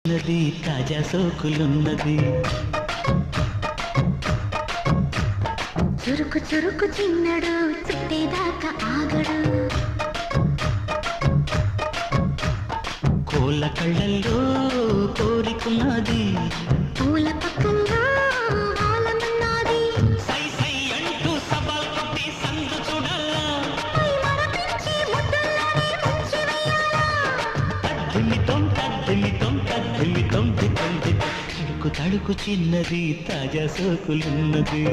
నది తాజా సోకులున్నది చురుకు చురుకు చిన్నడు చుట్టేదాకా ఆగడు కోళ్ళ కళ్ళల్లో కోరికున్నది పూల పక్కల్లో ఆలమన్నది సై సై అంటూ సవాల్ కొట్టి సందు చూడాలా మరపించి ముద్దల్లోనే ముంచి వేయాలా తద్దిమితం తద్దిమితం తద్దిమితం దితం దితం తడుకు తడుకు చిన్నది తాజా సోకులున్నది